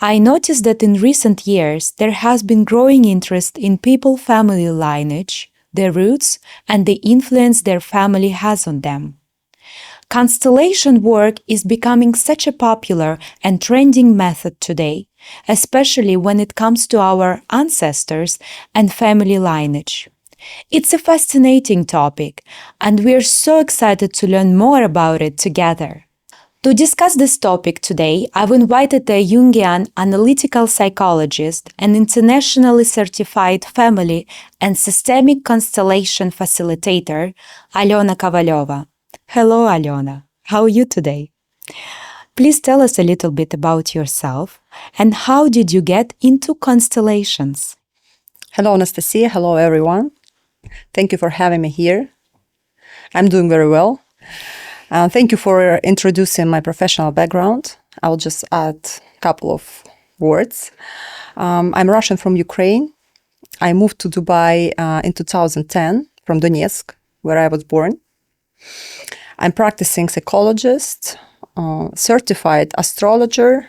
I noticed that in recent years there has been growing interest in people-family lineage, their roots, and the influence their family has on them. Constellation work is becoming such a popular and trending method today, especially when it comes to our ancestors and family lineage. It's a fascinating topic, and we're so excited to learn more about it together. To discuss this topic today, I've invited a Jungian analytical psychologist and internationally certified family and systemic constellation facilitator, Alyona Kovalova. Hello, Alyona. How are you today? Please tell us a little bit about yourself and how did you get into constellations? Hello, Anastasiia. Hello, everyone. Thank you for having me here. I'm doing very well. Thank you for introducing my professional background. I'll just add a couple of words. I'm Russian from Ukraine. I moved to Dubai in 2010 from Donetsk, where I was born. I'm practicing psychologist, certified astrologer,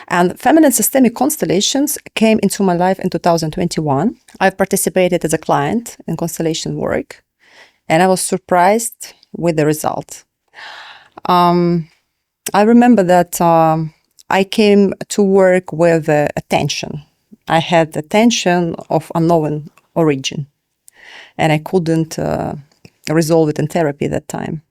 and Family and Systemic Constellations came into my life in 2021. I've participated as a client in constellation work, and I was surprised with the result. I remember that I came to work with attention. I had attention of unknown origin, and I couldn't resolve it in therapy at that time.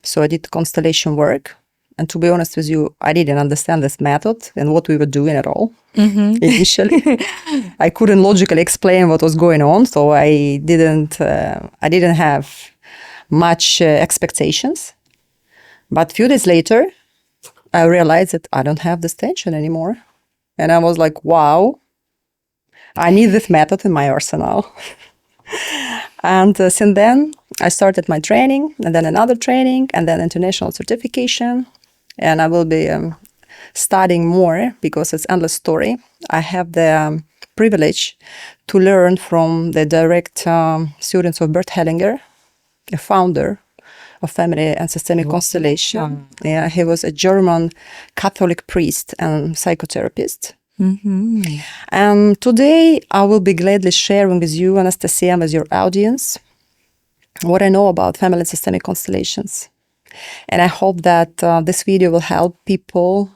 So I did constellation work. And to be honest with you, I didn't understand this method and what we were doing at all initially. I couldn't logically explain what was going on, so I didn't have much expectations. But a few days later, I realized that I don't have this tension anymore. And I was like, wow, I need this method in my arsenal. And since then, I started my training, and then another training, and then international certification. And I will be studying more because it's an endless story. I have the privilege to learn from the direct students of Bert Hellinger, a founder of Family and Systemic Constellation. Yeah, he was a German Catholic priest and psychotherapist. And today I will be gladly sharing with you, Anastasiia, with your audience, what I know about Family and Systemic Constellations. And I hope that this video will help people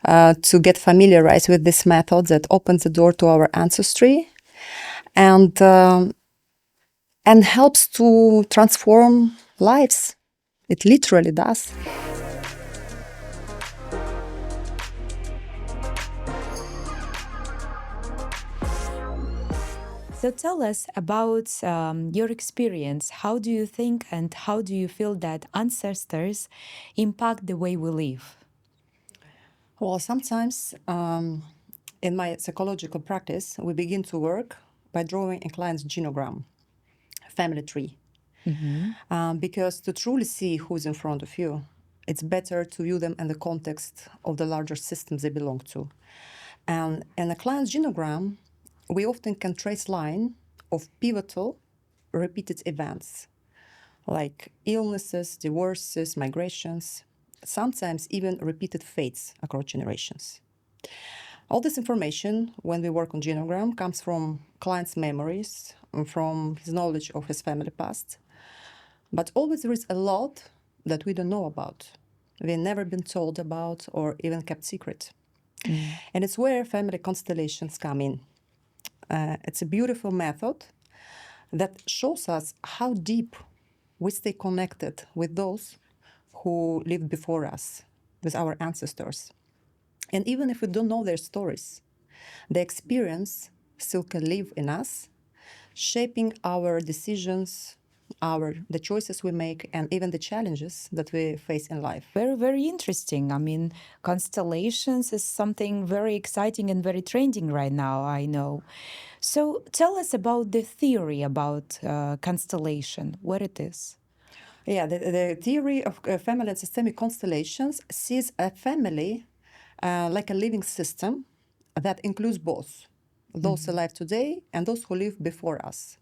to get familiarized with this method that opens the door to our ancestry and helps to transform lives. It literally does. So tell us about your experience. How do you think and how do you feel that ancestors impact the way we live? Well, sometimes in my psychological practice, we begin to work by drawing a client's genogram, family tree. Because to truly see who's in front of you, it's better to view them in the context of the larger systems they belong to. And in a client's genogram, we often can trace line of pivotal repeated events, like illnesses, divorces, migrations, sometimes even repeated fates across generations. All this information, when we work on genogram, comes from client's memories, from his knowledge of his family past. But always there is a lot that we don't know about. We've never been told about or even kept secret. And it's where family constellations come in. It's a beautiful method that shows us how deep we stay connected with those who lived before us, with our ancestors. And even if we don't know their stories, the experience still can live in us, shaping our decisions, the choices we make, and even the challenges that we face in life. Very, very interesting. I mean, constellations is something very exciting and very trending right now, I know. So tell us about the theory about constellation, what it is. Yeah, the theory of family and systemic constellations sees a family like a living system that includes both those alive today and those who live before us.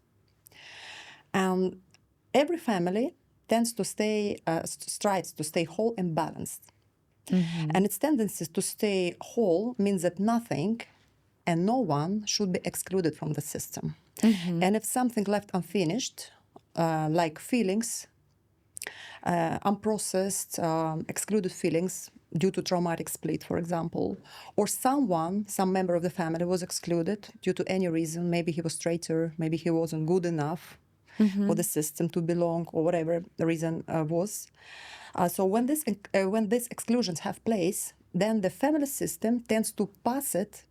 And every family tends to strives to stay whole and balanced. And its tendency to stay whole means that nothing and no one should be excluded from the system. And if something left unfinished, like feelings, unprocessed, excluded feelings due to traumatic split, for example, or some member of the family was excluded due to any reason. Maybe he was traitor, maybe he wasn't good enough for the system to belong, or whatever the reason was. So when these exclusions have place, then the family system tends to pass it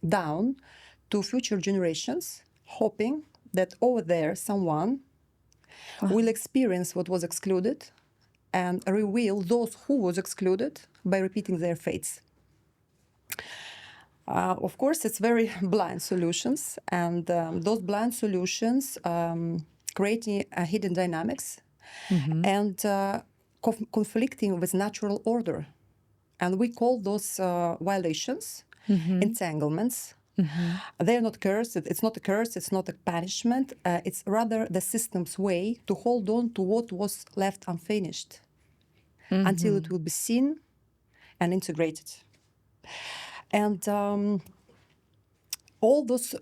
down to future generations, hoping that over there someone will experience what was excluded and reveal those who was excluded by repeating their fates. Of course, it's very blind solutions, and those blind solutions create hidden dynamics and conflicting with natural order. And we call those violations entanglements. They're not cursed. It's not a curse. It's not a punishment. It's rather the system's way to hold on to what was left unfinished until it will be seen and integrated. And all those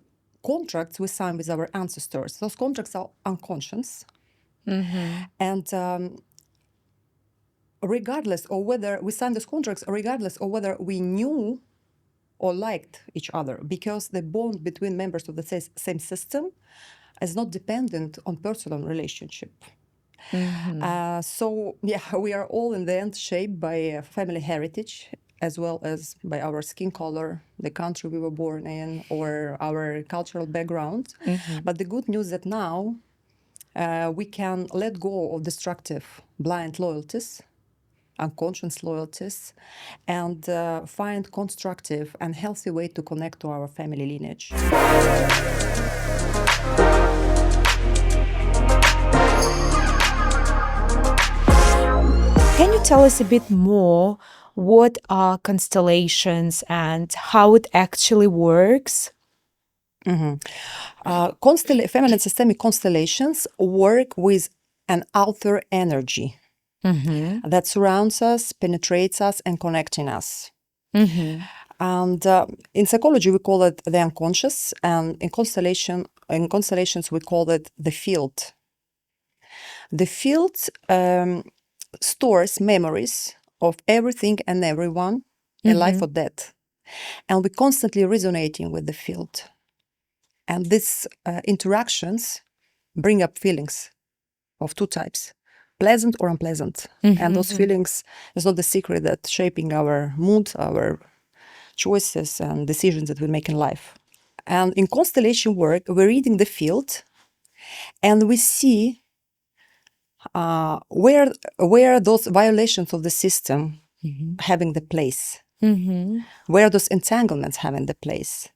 contracts we sign with our ancestors, those contracts are unconscious. And regardless of whether we signed those contracts, regardless of whether we knew or liked each other, because the bond between members of the same system is not dependent on personal relationship. So yeah, we are all in the end shaped by family heritage, as well as by our skin color, the country we were born in, or our cultural background. But the good news that now we can let go of destructive blind loyalties, unconscious loyalties, and find constructive and healthy way to connect to our family lineage. Can you tell us a bit more what are constellations and how it actually works? Family and Systemic Constellations work with an outer energy that surrounds us, penetrates us, and connecting us. And in psychology, we call it the unconscious, and in constellations, we call it the field. The field stores memories of everything and everyone, alive or dead, and we're constantly resonating with the field. And these interactions bring up feelings of two types, pleasant or unpleasant. And those feelings is not the secret that shaping our mood, our choices and decisions that we make in life. And in constellation work, we're reading the field and we see where those violations of the system having the place, where those entanglements having the place.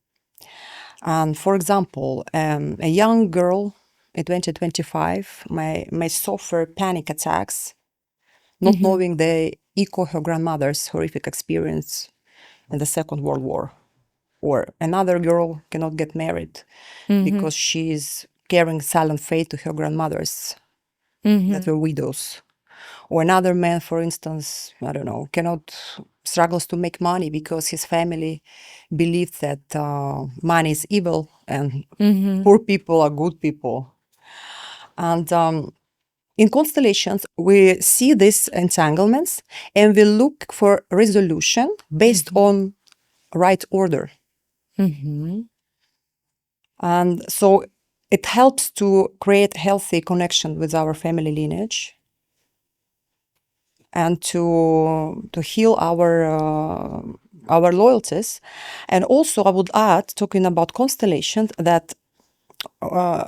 And for example, a young girl in 2025 may suffer panic attacks, not knowing they echo her grandmother's horrific experience in the Second World War. Or another girl cannot get married because she's carrying silent fate to her grandmothers that were widows. Or another man, for instance, I don't know, struggles to make money because his family believes that money is evil and poor people are good people. And in constellations, we see these entanglements and we look for resolution based on right order. And so it helps to create healthy connection with our family lineage and to heal our loyalties. And also I would add, talking about constellations, that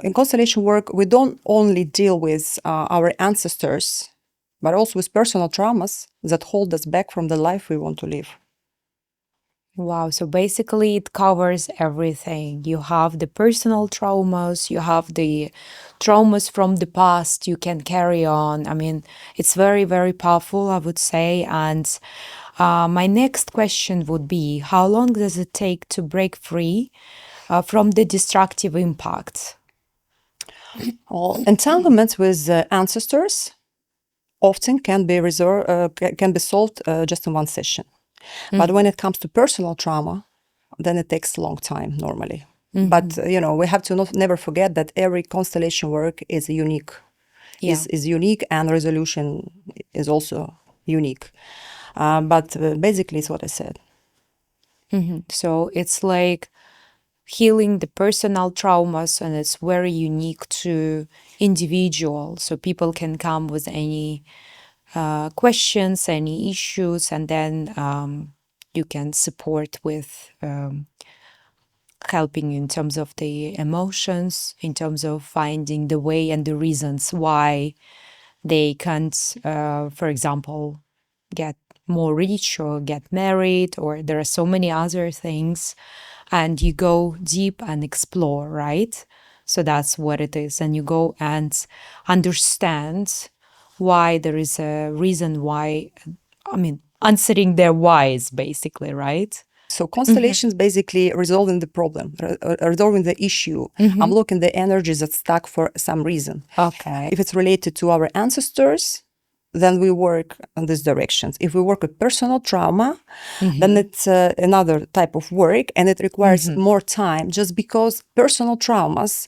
in constellation work, we don't only deal with our ancestors, but also with personal traumas that hold us back from the life we want to live. Wow, so basically it covers everything. You have the personal traumas, you have the traumas from the past you can carry on. I mean, it's very, very powerful, I would say. And my next question would be, how long does it take to break free from the destructive impacts? Entanglements with ancestors often can be solved just in one session. But when it comes to personal trauma, then it takes a long time normally. But we have to never forget that every constellation work is unique. Is unique, and resolution is also unique. But basically, it's what I said. So it's like healing the personal traumas, and it's very unique to individual. So people can come with any questions, any issues, and then you can support with helping you in terms of the emotions, in terms of finding the way and the reasons why they can't, for example, get more rich or get married, or there are so many other things. And you go deep and explore, right? So that's what it is. And you go and understand why there is a reason why, answering their whys, basically, right? So constellations basically resolving the problem, resolving the issue, unlocking the energies that stuck for some reason. Okay. If it's related to our ancestors, then we work on these directions. If we work with personal trauma, then it's another type of work, and it requires more time, just because personal traumas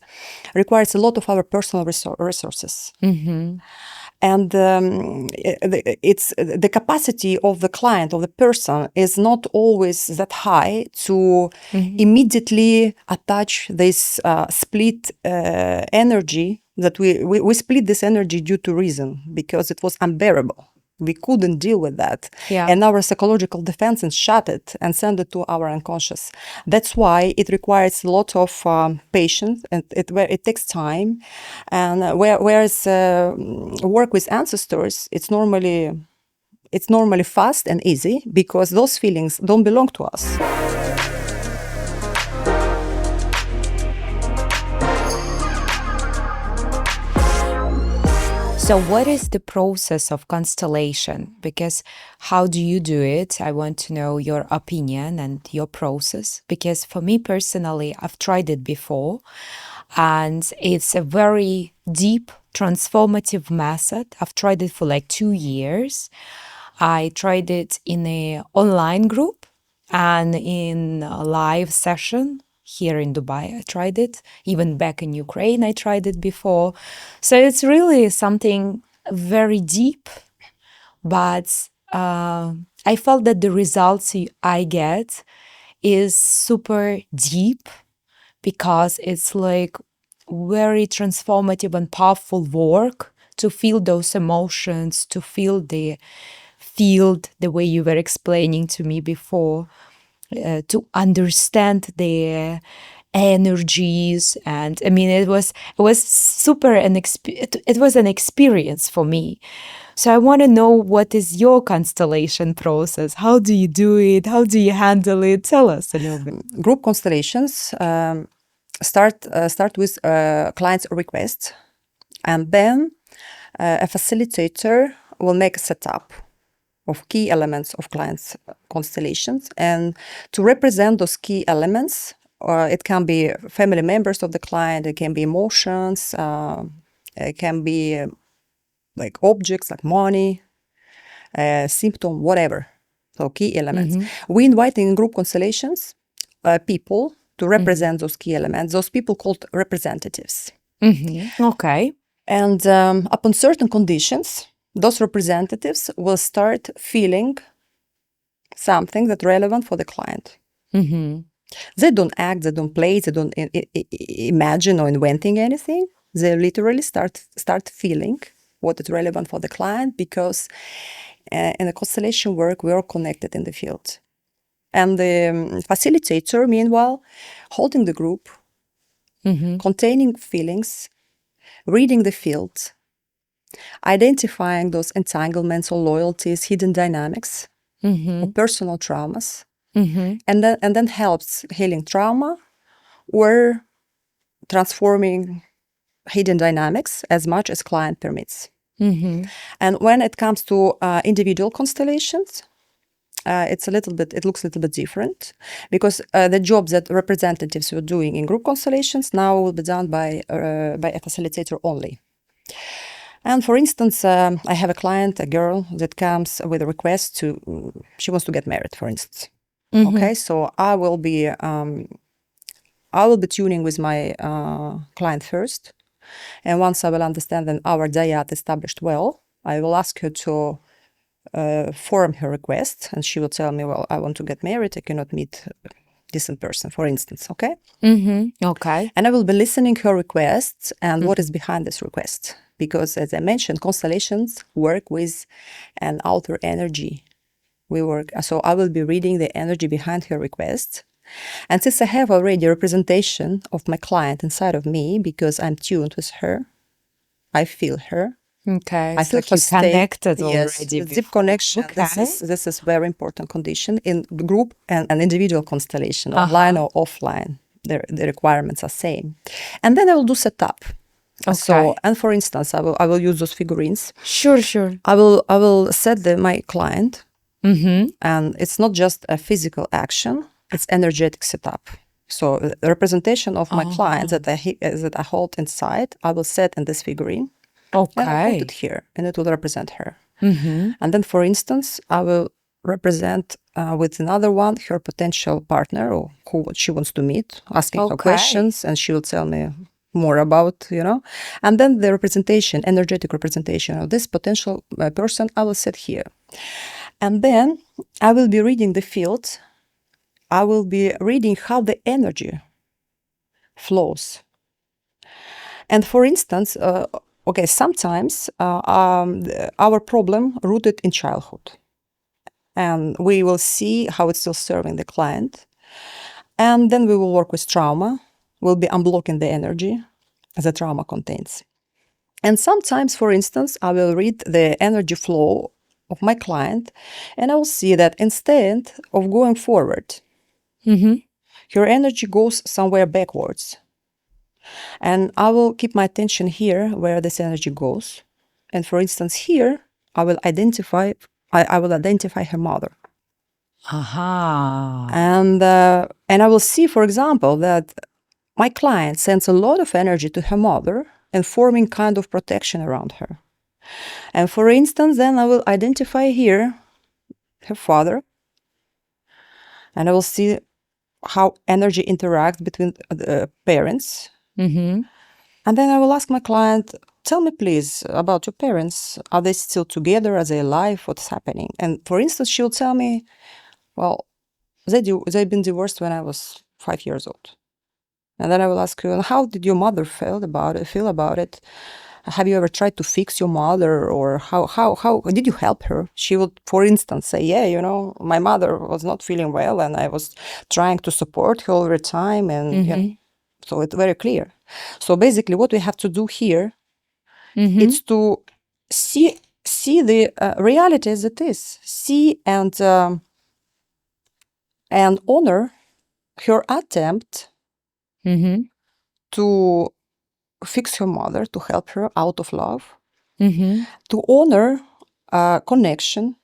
requires a lot of our personal resources. And it's the capacity of the client, of the person, is not always that high to immediately attach this split energy, that we split this energy due to reason, because it was unbearable. We couldn't deal with that. And our psychological defenses shut it and send it to our unconscious. That's why it requires a lot of patience, and it takes time. And whereas work with ancestors, it's normally fast and easy, because those feelings don't belong to us. So what is the process of constellation? Because how do you do it? I want to know your opinion and your process. Because for me personally, I've tried it before, and it's a very deep, transformative method. I've tried it for like 2 years. I tried it in an online group and in a live session here in Dubai. I tried it. Even back in Ukraine, I tried it before. So it's really something very deep, but I felt that the results I get is super deep, because it's like very transformative and powerful work to feel those emotions, to feel the field the way you were explaining to me before, to understand the energies. And I mean, it was super it was an experience for me. So I want to know, what is your constellation process? How do you do it? How do you handle it? Tell us a little bit. Group constellations start with client's request, and then a facilitator will make a setup of key elements of clients' constellations. And to represent those key elements, it can be family members of the client, it can be emotions, it can be like objects like money, symptom, whatever. So key elements. We invite in group constellations people to represent those key elements. Those people called representatives. Okay. And upon certain conditions, those representatives will start feeling something that's relevant for the client. They don't act, they don't play, they don't imagine or inventing anything. They literally start feeling what is relevant for the client, because in the constellation work, we are connected in the field. And the facilitator, meanwhile, holding the group, containing feelings, reading the field, identifying those entanglements or loyalties, hidden dynamics, or personal traumas, and then helps healing trauma or transforming hidden dynamics as much as client permits. And when it comes to individual constellations, it looks a little bit different, because the jobs that representatives were doing in group constellations now will be done by a facilitator only. And for instance, I have a client, a girl that comes with a request she wants to get married, for instance. Okay, so I will be tuning with my client first. And once I will understand that our dyad established well, I will ask her to form her request, and she will tell me, well, I want to get married, I cannot meet a decent person, for instance, okay? Okay. And I will be listening her requests and what is behind this request. Because as I mentioned, constellations work with an outer energy. So I will be reading the energy behind her request. And since I have already a representation of my client inside of me, because I'm tuned with her, I feel her. Okay. I feel so you connected yes, already. the deep connection. Okay. This is very important condition in group and an individual constellation, online or offline. The requirements are same. And then I will do setup. Okay. So, and for instance, I will use those figurines. Sure. I will set my client, and it's not just a physical action; it's energetic setup. So the representation of my client that I hold inside, I will set in this figurine. Okay. And I put it here, and it will represent her. And then, for instance, I will represent with another one her potential partner or who she wants to meet, asking her questions, and she will tell me more about, And then the representation, energetic representation of this potential person, I will set here. And then I will be reading the field. I will be reading how the energy flows. And for instance, sometimes our problem rooted in childhood. And we will see how it's still serving the client. And then we will work with trauma. We'll be unblocking the energy the trauma contains. And sometimes, for instance, I will read the energy flow of my client, and I will see that instead of going forward, her energy goes somewhere backwards. And I will keep my attention here where this energy goes. And for instance, here I will identify her mother. And I will see, for example, that my client sends a lot of energy to her mother and forming kind of protection around her. And for instance, then I will identify here her father, and I will see how energy interacts between the parents. And then I will ask my client, tell me please about your parents. Are they still together? Are they alive? What's happening? And for instance, she will tell me, well, they've been divorced when I was 5 years old. And then I will ask her, how did your mother feel about it? Have you ever tried to fix your mother, or how did you help her? She would, for instance, say, yeah, my mother was not feeling well and I was trying to support her all the time. And so it's very clear. So basically what we have to do here, it's to see the reality as it is. See and honor her attempt to fix her mother, to help her out of love, to honor a connection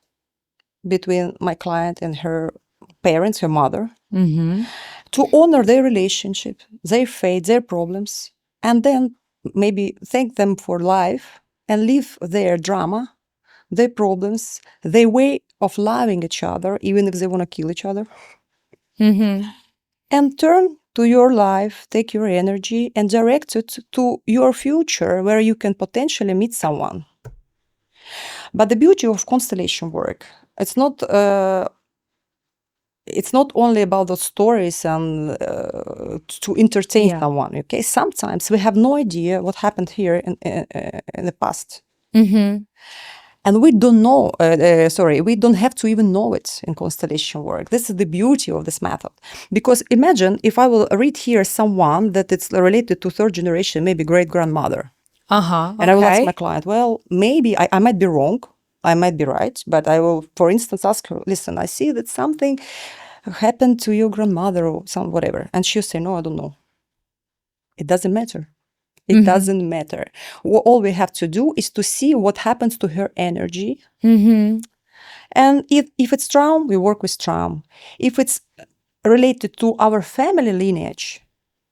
between my client and her parents, her mother, to honor their relationship, their fate, their problems, and then maybe thank them for life and leave their drama, their problems, their way of loving each other, even if they want to kill each other, and turn to your life, take your energy and direct it to your future where you can potentially meet someone. But the beauty of constellation work, it's not only about the stories and to entertain someone. Okay, sometimes we have no idea what happened here in the past, and we don't know. We don't have to even know it in constellation work. This is the beauty of this method, because imagine if I will read here someone that it's related to third generation, maybe great grandmother, and I will ask my client, well, maybe I might be wrong. I might be right, but I will, for instance, ask her, listen, I see that something happened to your grandmother or some whatever. And she'll say, no, I don't know. It doesn't matter. It doesn't matter. All we have to do is to see what happens to her energy. And if it's trauma, we work with trauma. If it's related to our family lineage,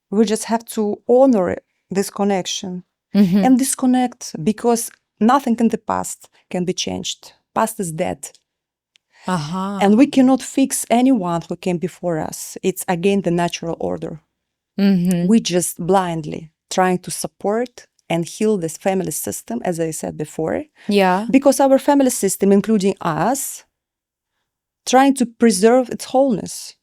we just have to honor this connection and disconnect, because nothing in the past can be changed. Past is dead. Uh-huh. And we cannot fix anyone who came before us. It's again the natural order. We just blindly trying to support and heal this family system, as I said before. Yeah. Because our family system, including us, trying to preserve its wholeness.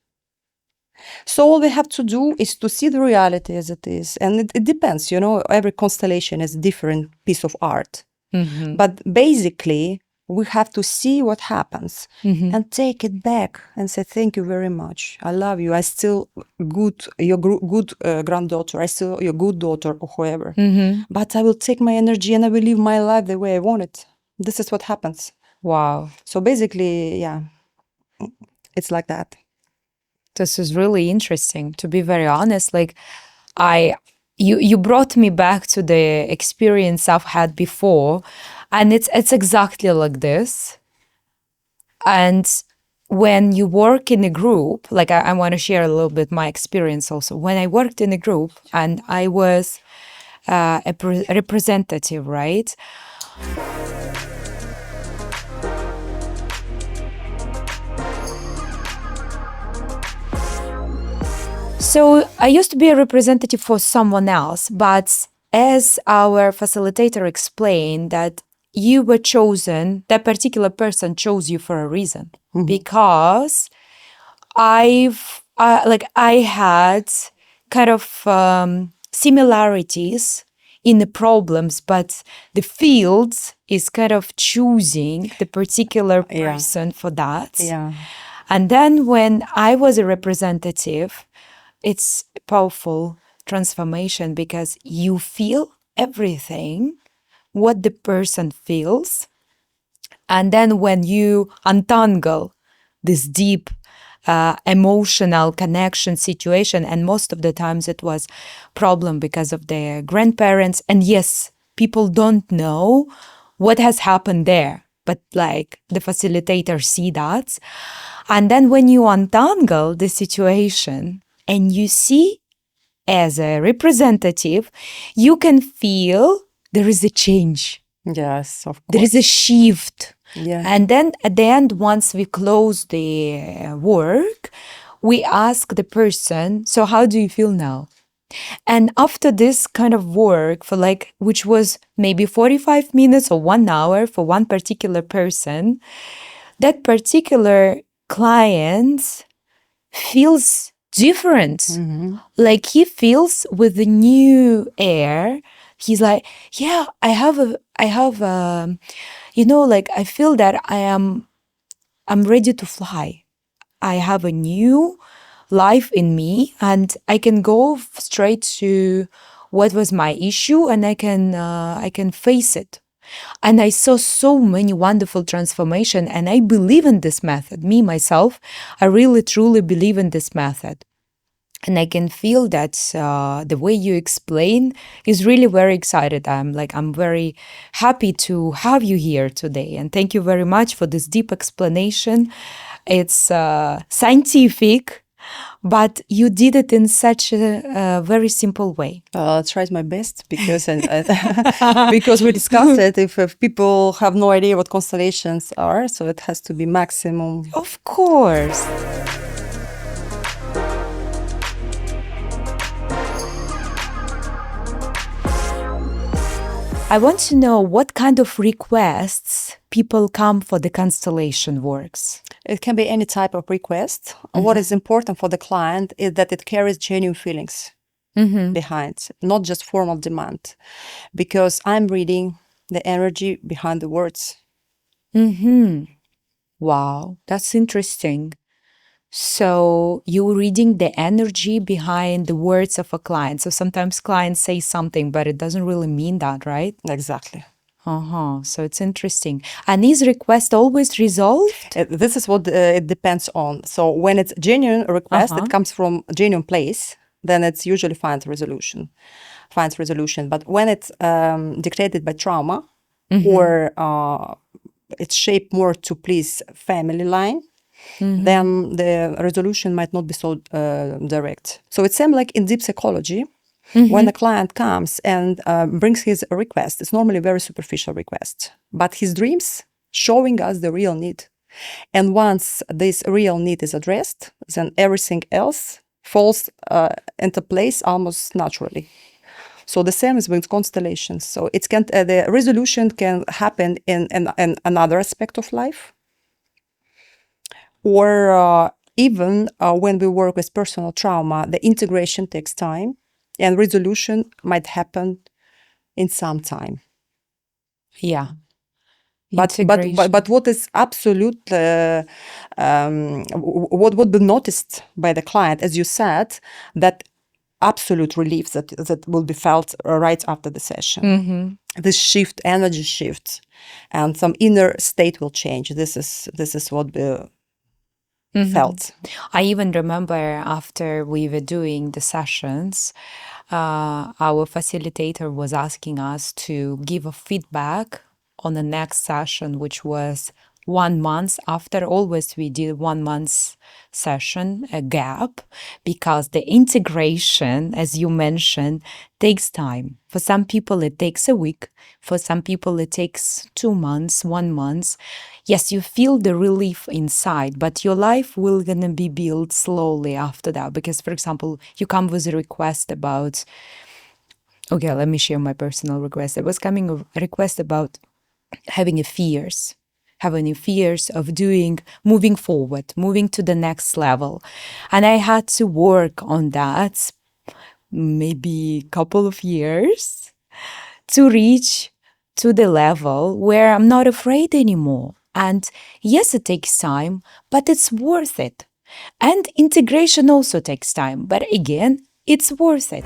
So all we have to do is to see the reality as it is. And it depends, every constellation is a different piece of art. But basically, we have to see what happens and take it back and say, thank you very much. I love you. I still your good granddaughter. I still your good daughter or whoever. But I will take my energy and I will live my life the way I want it. This is what happens. Wow. So basically, yeah, it's like that. This is really interesting, to be very honest. Like, you brought me back to the experience I've had before, and it's exactly like this. And when you work in a group, like I want to share a little bit my experience also. When I worked in a group and I was a representative, right? So I used to be a representative for someone else, but as our facilitator explained, that you were chosen, that particular person chose you for a reason, because I had kind of similarities in the problems, but the field is kind of choosing the particular person for that. Yeah. And then when I was a representative, it's a powerful transformation because you feel everything, what the person feels. And then when you untangle this deep emotional connection situation, and most of the times it was problem because of their grandparents. And yes, people don't know what has happened there, but like the facilitator see that. And then when you untangle the situation and you see as a representative, you can feel there is a change. Yes, of course. There is a shift. Yeah. And then at the end, once we close the work, we ask the person, so how do you feel now? And after this kind of work for which was maybe 45 minutes or 1 hour for one particular person, that particular client feels different. Like he feels with the new air. He's like, yeah, I feel that I'm ready to fly. I have a new life in me and I can go straight to what was my issue and I can face it. And I saw so many wonderful transformation, and I believe in this method. Me, myself, I really, truly believe in this method. And I can feel that the way you explain is really very excited. I'm very happy to have you here today. And thank you very much for this deep explanation. It's scientific, but you did it in such a very simple way. I'll try my best because because we discussed it. If people have no idea what constellations are, so it has to be maximum. Of course. I want to know what kind of requests people come for the constellation works. It can be any type of request. What is important for the client is that it carries genuine feelings behind, not just formal demand. Because I'm reading the energy behind the words. Wow, that's interesting. So you're reading the energy behind the words of a client. So sometimes clients say something, but it doesn't really mean that, right? Exactly. So it's interesting. And is request always resolved? This is what it depends on. So when it's genuine request, it comes from a genuine place, then it's usually finds resolution. But when it's dictated by trauma or it's shaped more to please family line, then the resolution might not be so direct. So it seems like in deep psychology, When a client comes and brings his request, it's normally a very superficial request, but his dreams showing us the real need. And once this real need is addressed, then everything else falls into place almost naturally. So the same is with constellations. So it can the resolution can happen in another aspect of life, or even when we work with personal trauma, the integration takes time, and resolution might happen in some time. Yeah. But what is absolute, what would be noticed by the client, as you said, that absolute relief that will be felt right after the session. This shift, energy shift, and some inner state will change. This is what we felt. I even remember after we were doing the sessions, our facilitator was asking us to give a feedback on the next session, which was 1 month after. Always we did 1 month session, a gap, because the integration, as you mentioned, takes time. For some people, it takes a week. For some people, it takes 2 months, 1 month. Yes, you feel the relief inside, but your life will gonna be built slowly after that. Because, for example, you come with a request about, okay, let me share my personal request. It was coming a request about having fears of moving forward, moving to the next level. And I had to work on that maybe a couple of years to reach to the level where I'm not afraid anymore. And yes, it takes time, but it's worth it. And integration also takes time, but again, it's worth it.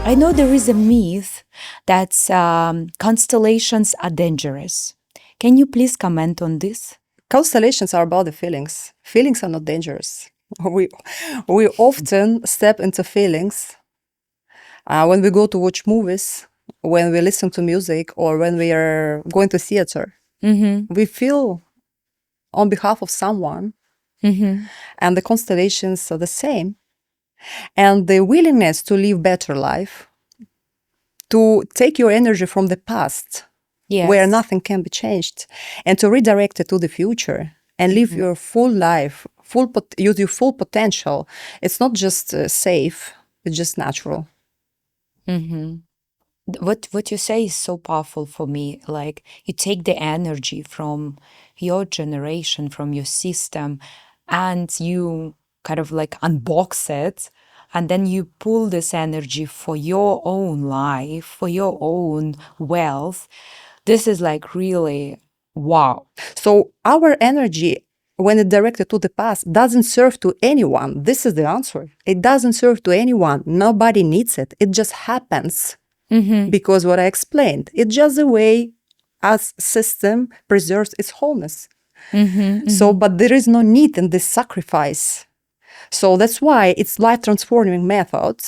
I know there is a myth that constellations are dangerous. Can you please comment on this? Constellations are about the feelings. Feelings are not dangerous. We often step into feelings when we go to watch movies, when we listen to music, or when we are going to theater. We feel on behalf of someone, and the constellations are the same. And the willingness to live better life, to take your energy from the past, where nothing can be changed, and to redirect it to the future and live your full life, use your full potential. It's not just safe, it's just natural. What you say is so powerful for me. Like, you take the energy from your generation, from your system, and you kind of like unbox it, and then you pull this energy for your own life, for your own wealth. This is like really wow. So our energy, when it's directed to the past, doesn't serve to anyone. This is the answer. It doesn't serve to anyone. Nobody needs it. It just happens. Because what I explained, it's just the way as system preserves its wholeness. So, but there is no need in this sacrifice. So that's why it's life transforming method,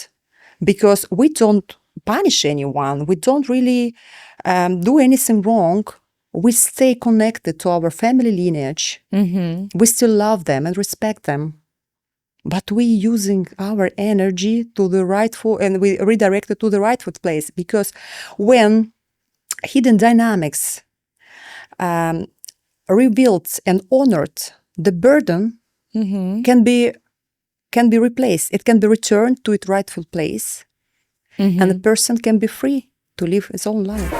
because we don't punish anyone. We don't really do anything wrong. We stay connected to our family lineage. We still love them and respect them. But we using our energy to the rightful, and we redirect it to the rightful place, because when hidden dynamics revealed and honored, the burden can be replaced. It can be returned to its rightful place, and the person can be free to live his own life.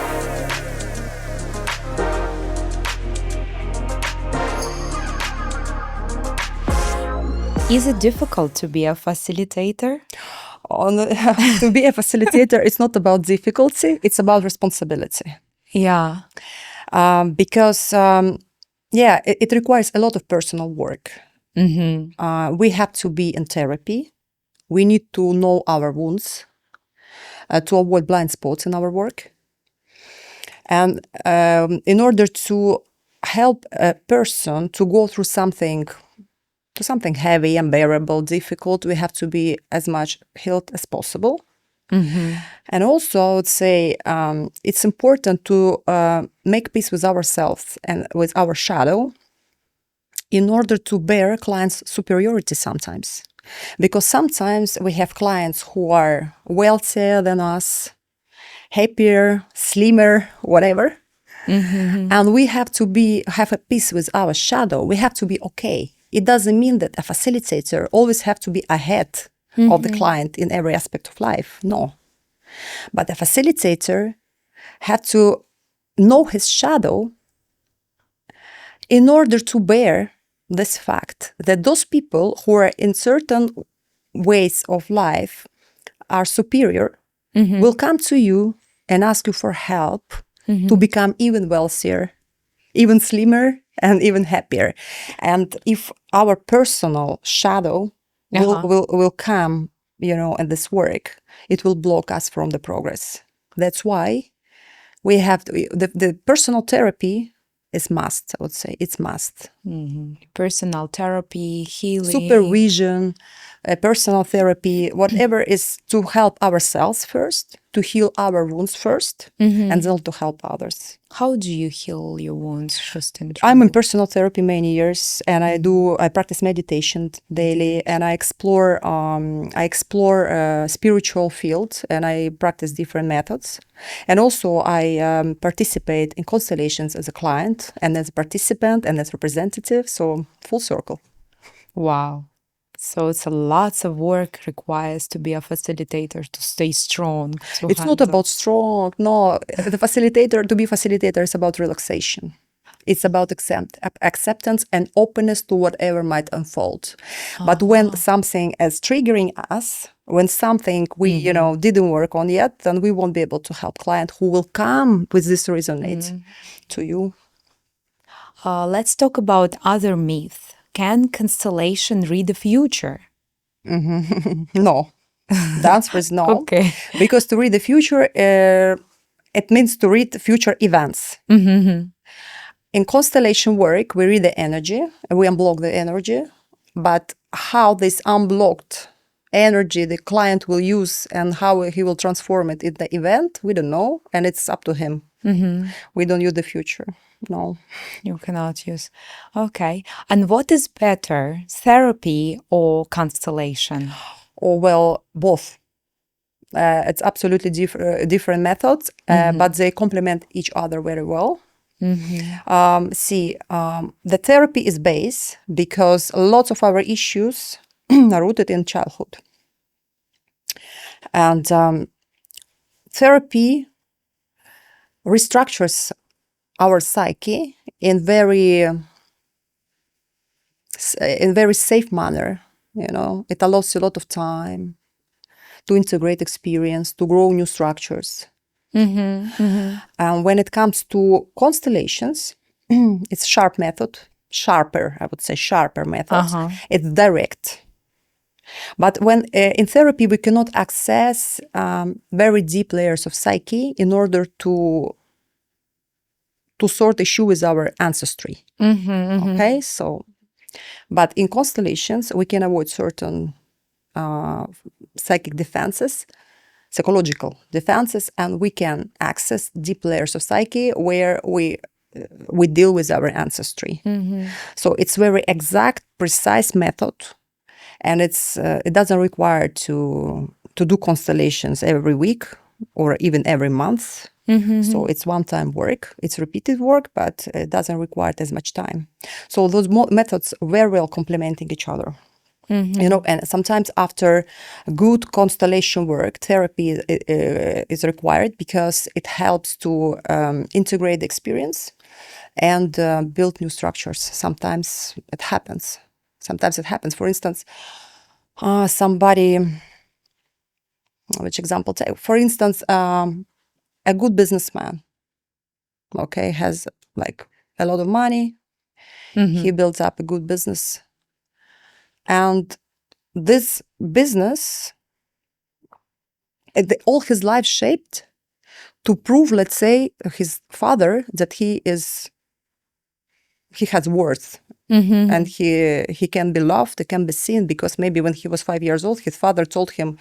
Is it difficult to be a facilitator? To be a facilitator, it's not about difficulty, it's about responsibility. Yeah. Because, it requires a lot of personal work. We have to be in therapy. We need to know our wounds to avoid blind spots in our work. And in order to help a person to go through something heavy, unbearable, difficult, we have to be as much healed as possible. And also, I would say it's important to make peace with ourselves and with our shadow, in order to bear clients' superiority sometimes. Because sometimes we have clients who are wealthier than us, happier, slimmer, whatever. And we have to have a peace with our shadow. We have to be okay. It doesn't mean that a facilitator always have to be ahead of the client in every aspect of life. No. But a facilitator had to know his shadow in order to bear this fact that those people who are in certain ways of life are superior will come to you and ask you for help to become even wealthier, even slimmer, and even happier. And if our personal shadow will come, in this work, it will block us from the progress. That's why we have the personal therapy is must, I would say. It's must. Personal therapy, healing. Supervision, personal therapy, whatever is to help ourselves first, to heal our wounds first, and then to help others. How do you heal your wounds? I'm in personal therapy many years, and I practice meditation daily, and I explore spiritual field, and I practice different methods. And also I participate in constellations as a client and as a participant and as representative, so full circle. Wow. So it's a lots of work requires to be a facilitator, to stay strong. It's not about strong. No, to be facilitator is about relaxation. It's about acceptance and openness to whatever might unfold. But when something is triggering us, when something we didn't work on yet, then we won't be able to help client who will come with this resonate to you. Let's talk about other myth. Can constellation read the future? No. The answer is no. Okay. Because to read the future, it means to read future events. In constellation work, we read the energy, we unblock the energy, but how this unblocked energy the client will use and how he will transform it in the event, we don't know, and it's up to him. We don't use the future. No. You cannot use. Okay. And what is better, therapy or constellation? Oh, well, both. It's absolutely different methods, but they complement each other very well. The therapy is base because lots of our issues are rooted in childhood. And therapy restructures our psyche in very safe manner. It allows you a lot of time to integrate experience, to grow new structures. And when it comes to constellations, it's sharper methods. It's direct. But when in therapy we cannot access very deep layers of psyche in order to sort issue with our ancestry. Okay, so, but in constellations we can avoid certain psychic defenses, psychological defenses, and we can access deep layers of psyche where we deal with our ancestry. So it's very exact, precise method, and it doesn't require to do constellations every week or even every month. So it's one-time work, it's repeated work, but it doesn't require as much time. So those methods very well complementing each other. And sometimes after good constellation work, therapy is required because it helps to integrate the experience and build new structures. Sometimes it happens. For instance, which example take? For instance, a good businessman, okay, has like a lot of money. He builds up a good business. And this business, all his life shaped to prove, let's say, his father that he has worth. And he can be loved, he can be seen, because maybe when he was 5 years old, his father told him,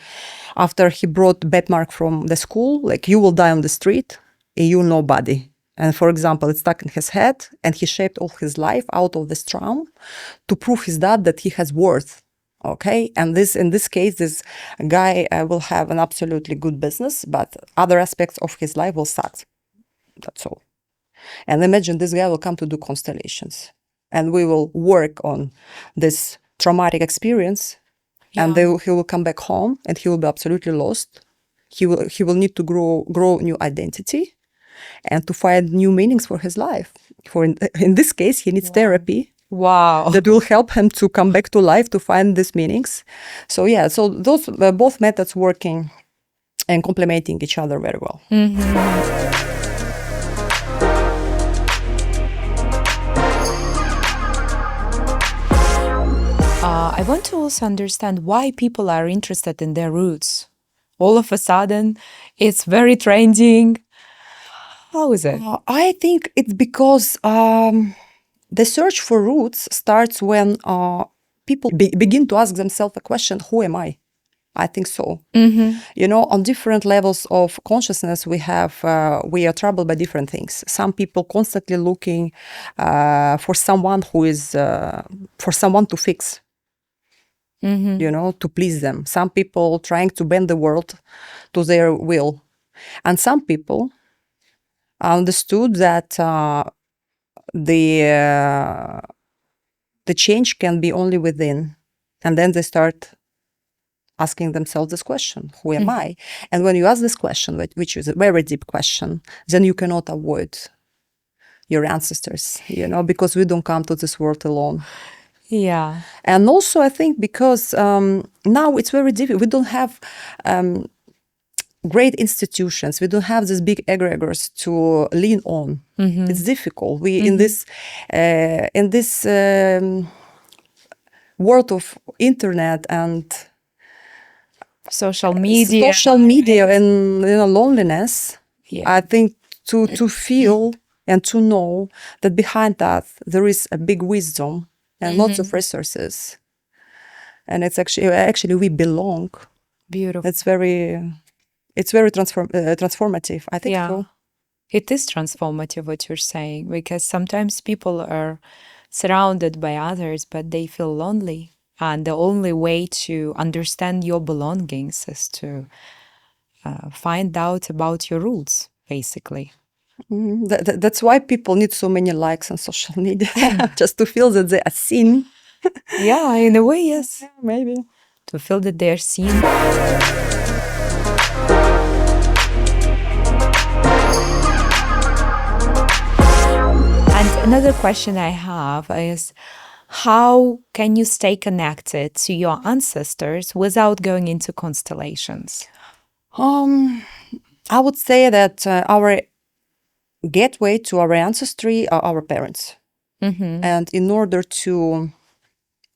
after he brought bad mark from the school, like, you will die on the street, and you're nobody. And for example, it's stuck in his head, and he shaped all his life out of this trauma to prove his dad that he has worth. Okay, and in this case, this guy will have an absolutely good business, but other aspects of his life will suck. That's all. And imagine this guy will come to do constellations, and we will work on this traumatic experience, and he will come back home, and he will be absolutely lost. He will need to grow new identity, and to find new meanings for his life. In this case, he needs therapy. Wow. That will help him to come back to life, to find these meanings. So yeah, so those both methods working and complementing each other very well. I want to also understand why people are interested in their roots. All of a sudden, it's very trending. How is it? I think it's because the search for roots starts when people begin to ask themselves a question, who am I? I think so. You know, on different levels of consciousness, we are troubled by different things. Some people constantly looking for someone for someone to fix, you know, to please them. Some people trying to bend the world to their will. And some people understood that the change can be only within. And then they start asking themselves this question, who am I? And when you ask this question, which is a very deep question, then you cannot avoid your ancestors, you know, because we don't come to this world alone. Yeah. And also, I think because now it's very difficult. We don't have great institutions. We don't have these big egregores to lean on. It's difficult. We in this world of internet and social media and loneliness. I think to feel and to know that behind that there is a big wisdom and lots of resources, and it's actually we belong. Beautiful. It's very transformative. I think so. It is transformative what you're saying, because sometimes people are surrounded by others, but they feel lonely. And the only way to understand your belongings is to find out about your roots, basically. That's why people need so many likes on social media, just to feel that they are seen. Yeah, in a way, yes. Yeah, maybe. To feel that they are seen. And another question I have is, how can you stay connected to your ancestors without going into constellations? I would say that our gateway to our ancestry are our parents. And in order to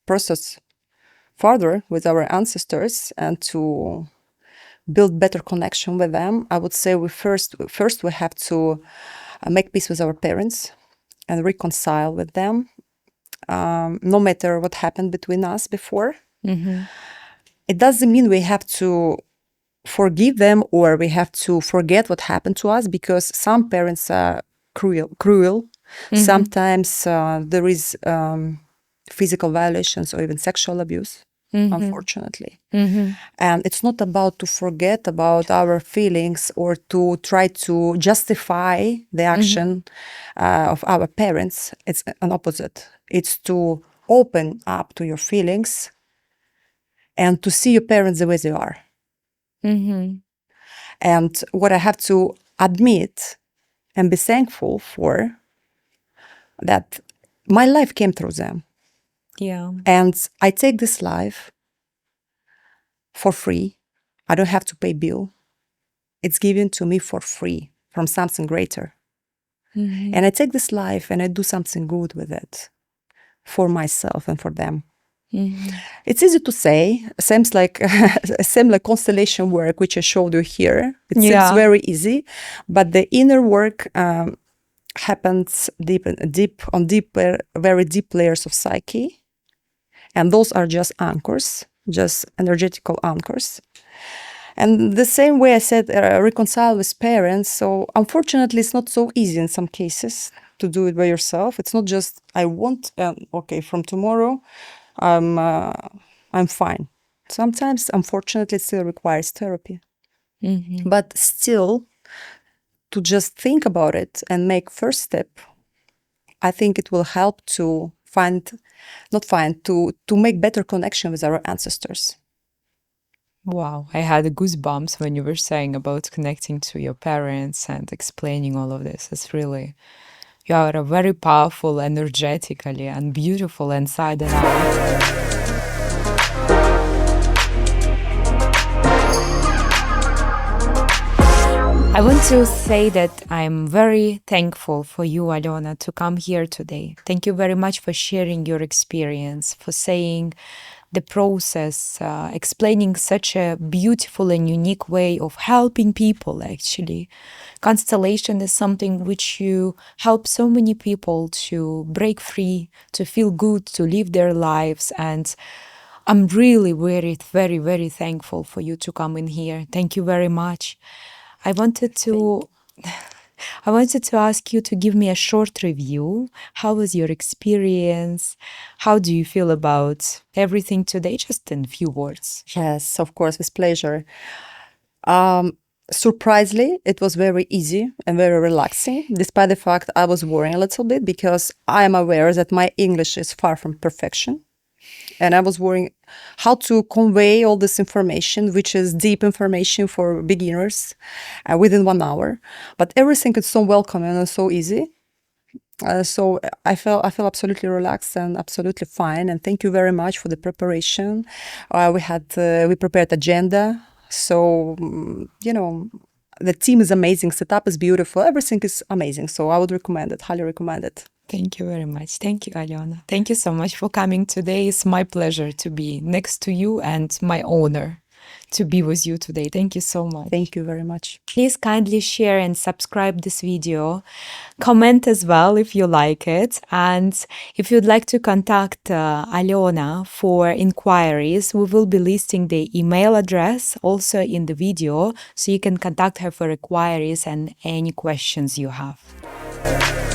process further with our ancestors and to build better connection with them, I would say we first we have to make peace with our parents and reconcile with them. No matter what happened between us before. It doesn't mean we have to forgive them or we have to forget what happened to us, because some parents are cruel. Sometimes there is physical violations or even sexual abuse, unfortunately. And it's not about to forget about our feelings or to try to justify the action of our parents. It's an opposite. It's to open up to your feelings and to see your parents the way they are. And what I have to admit and be thankful for, that my life came through them. Yeah. And I take this life for free. I don't have to pay bill. It's given to me for free from something greater. And I take this life and I do something good with it for myself and for them. It's easy to say, seems like constellation work, which I showed you here. It seems very easy, but the inner work happens very deep layers of psyche, and those are just anchors, just energetical anchors. And the same way I said, reconcile with parents. So unfortunately, it's not so easy in some cases to do it by yourself. It's not just I want, okay, from tomorrow, I'm fine. Sometimes, unfortunately, it still requires therapy. But still, to just think about it and make first step, I think it will help to to make better connection with our ancestors. Wow, I had goosebumps when you were saying about connecting to your parents and explaining all of this. It's really, you are a very powerful energetically and beautiful inside and out. I want to say that I'm very thankful for you, Alyona, to come here today. Thank you very much for sharing your experience, for saying the process, explaining such a beautiful and unique way of helping people, actually. Constellation is something which you help so many people to break free, to feel good, to live their lives. And I'm really very, very, very thankful for you to come in here. Thank you very much. I wanted to ask you to give me a short review. How was your experience? How do you feel about everything today? Just in a few words. Yes, of course, with pleasure. Surprisingly, it was very easy and very relaxing, despite the fact I was worrying a little bit because I am aware that my English is far from perfection. And I was worrying how to convey all this information, which is deep information for beginners, within 1 hour. But everything is so welcoming and so easy. So I feel absolutely relaxed and absolutely fine. And thank you very much for the preparation. We prepared agenda. So the team is amazing. Setup is beautiful. Everything is amazing. So I would recommend it. Highly recommend it. Thank you very much. Thank you, Alyona. Thank you so much for coming today. It's my pleasure to be next to you and my honor to be with you today. Thank you so much. Thank you very much. Please kindly share and subscribe this video. Comment as well if you like it. And if you'd like to contact Alyona for inquiries, we will be listing the email address also in the video, so you can contact her for inquiries and any questions you have.